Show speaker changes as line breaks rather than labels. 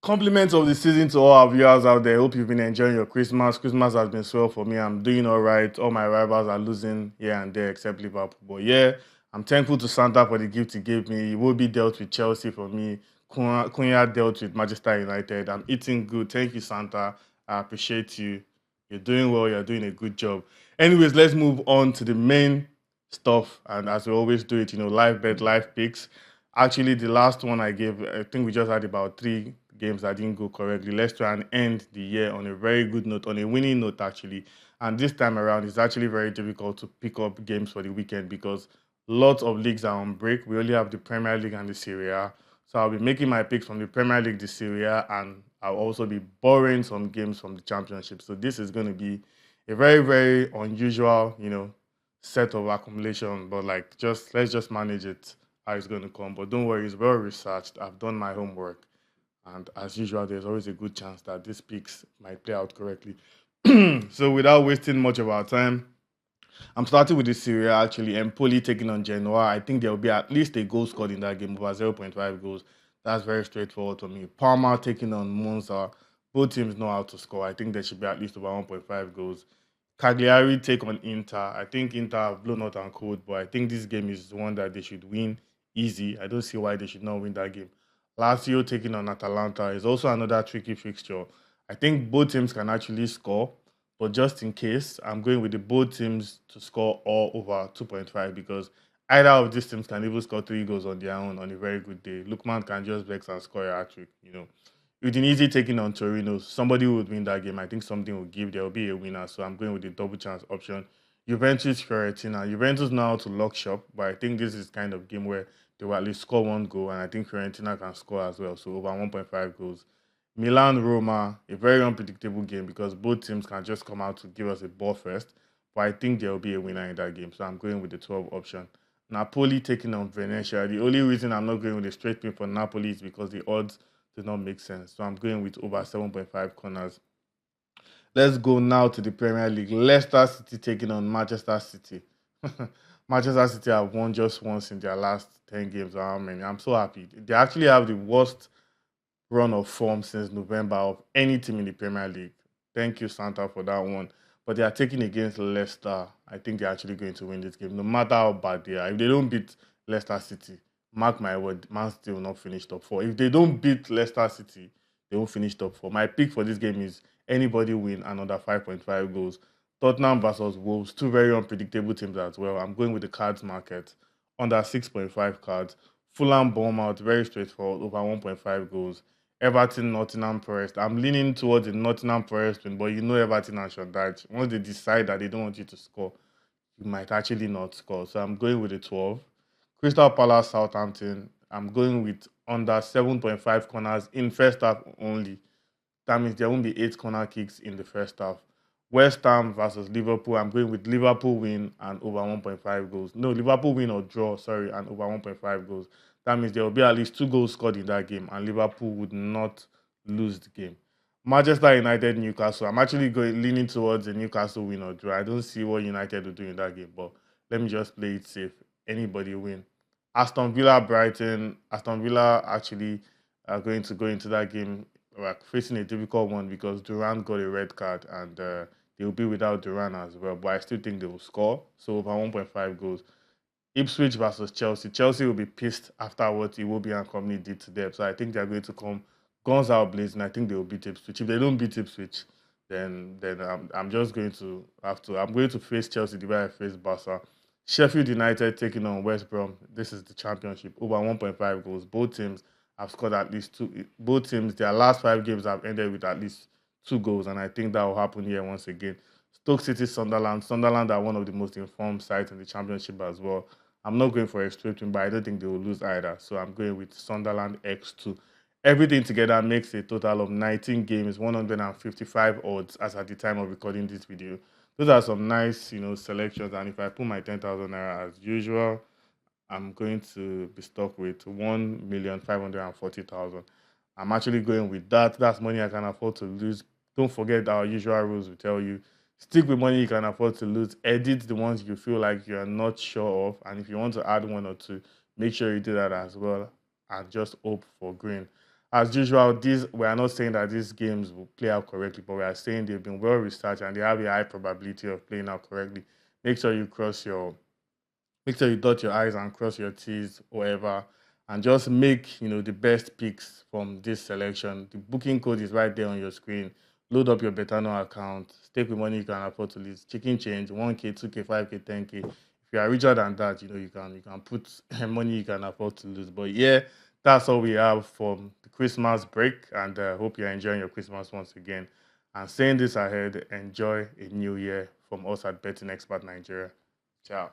Compliments of the season to all our viewers out there. Hope you've been enjoying your Christmas. Christmas has been swell for me. I'm doing all right. All my rivals are losing here and there except Liverpool. But yeah, I'm thankful to Santa for the gift he gave me. He will be dealt with Chelsea for me. Cunha dealt with Manchester United. I'm eating good. Thank you, Santa. I appreciate you. You're doing well. You're doing a good job. Anyways, let's move on to the main stuff. And as we always do it, live bet, live picks. Actually, the last one I gave, I think we just had about three games that didn't go correctly. Let's try and end the year on a very good note, on a winning note, actually. And this time around, it's actually very difficult to pick up games for the weekend because lots of leagues are on break. We only have the Premier League and the Serie A. So I'll be making my picks from the Premier League, the Serie A, and I'll also be borrowing some games from the Championship. So this is going to be a very, very unusual, set of accumulation. But like, just let's just manage it how it's going to come. But don't worry, it's well researched. I've done my homework. And as usual, there's always a good chance that these picks might play out correctly. So without wasting much of our time, I'm starting with the Serie A actually. Empoli taking on Genoa. I think there will be at least a goal scored in that game, over 0.5 goals. That's very straightforward for me. Parma taking on Monza. Both teams know how to score. I think there should be at least over 1.5 goals. Cagliari take on Inter. I think Inter have blown out and cold, but I think this game is one that they should win easy. I don't see why they should not win that game. Lazio taking on Atalanta is also another tricky fixture. I think both teams can actually score, but just in case, I'm going with the both teams to score all over 2.5 because either of these teams can even score three goals on their own on a very good day. Lookman can just vex and score a hat-trick. With an easy taking on Torino, somebody would win that game. I think something will give. There will be a winner. So I'm going with the double chance option. Juventus Fiorentina. Juventus know how to lock shop, but I think this is kind of game where they will at least score one goal, and I think Fiorentina can score as well. So over 1.5 goals. Milan Roma, a very unpredictable game because both teams can just come out to give us a ball first. But I think there will be a winner in that game. So I'm going with the 12 option. Napoli taking on Venezia. The only reason I'm not going with a straight pin for Napoli is because the odds does not make sense. So I'm going with over 7.5 corners. Let's go now to the Premier League. Leicester City taking on Manchester City. Manchester City have won just once in their last 10 games or how many. I'm so happy. They actually have the worst run of form since November of any team in the Premier League. Thank you, Santa, for that one. But they are taking against Leicester. I think they're actually going to win this game, no matter how bad they are. If they don't beat Leicester City, mark my word, Man City will not finish top four. If they don't beat Leicester City, they won't finish top four. My pick for this game is anybody win another 5.5 goals. Tottenham versus Wolves, two very unpredictable teams as well. I'm going with the cards market under 6.5 cards. Fulham Bournemouth, very straightforward, over 1.5 goals. Everton, Nottingham Forest. I'm leaning towards the Nottingham Forest win, but Everton and Shoddage. Once they decide that they don't want you to score, you might actually not score. So I'm going with the 12. Crystal Palace, Southampton. I'm going with under 7.5 corners in first half only. That means there won't be 8 corner kicks in the first half. West Ham versus Liverpool. I'm going with Liverpool win and over 1.5 goals. No, Liverpool win or draw, sorry, and over 1.5 goals. That means there will be at least 2 goals scored in that game, and Liverpool would not lose the game. Manchester United, Newcastle. I'm actually leaning towards the Newcastle win or draw. I don't see what United will do in that game, but let me just play it safe. Anybody win. Aston Villa, Brighton. Aston Villa actually are going to go into that game facing a difficult one because Durant got a red card and they will be without Durant as well. But I still think they will score. So over 1.5 goals. Ipswich versus Chelsea. Chelsea will be pissed after what Iwobi and company did to them. So I think they're going to come guns out blazing. I think they will beat Ipswich. If they don't beat Ipswich, then I'm just going to have to. I'm going to face Chelsea the way I face Barca. Sheffield United taking on West Brom. This is the championship. Over 1.5 goals. Both teams have scored at least two. Both teams, their last 5 games have ended with at least 2 goals, and I think that will happen here once again. Stoke City, Sunderland. Sunderland are one of the most informed sides in the championship as well. I'm not going for a straight win, but I don't think they will lose either. So I'm going with Sunderland X2. Everything together makes a total of 19 games, 155 odds as at the time of recording this video. Those are some nice, selections. And if I put my 10,000 naira as usual, I'm going to be stuck with 1,540,000. I'm actually going with that. That's money I can afford to lose. Don't forget our usual rules. We tell you stick with money you can afford to lose. Edit the ones you feel like you are not sure of, and if you want to add one or two, make sure you do that as well. And just hope for green. as usual, we are not saying that these games will play out correctly, but we are saying they've been well researched and they have a high probability of playing out correctly. Make sure you cross your Make sure you dot your I's and cross your T's, whatever, and just make the best picks from this selection. The booking code is right there on your screen. Load up your Betano account. Stake with money you can afford to lose. Chicken change, 1K, 2K, 5K, 10K. If you are richer than that, you can put money you can afford to lose. But yeah, that's all we have from the Christmas break, and hope you're enjoying your Christmas once again. And saying this ahead, enjoy a new year from us at Betting Expert Nigeria. Ciao.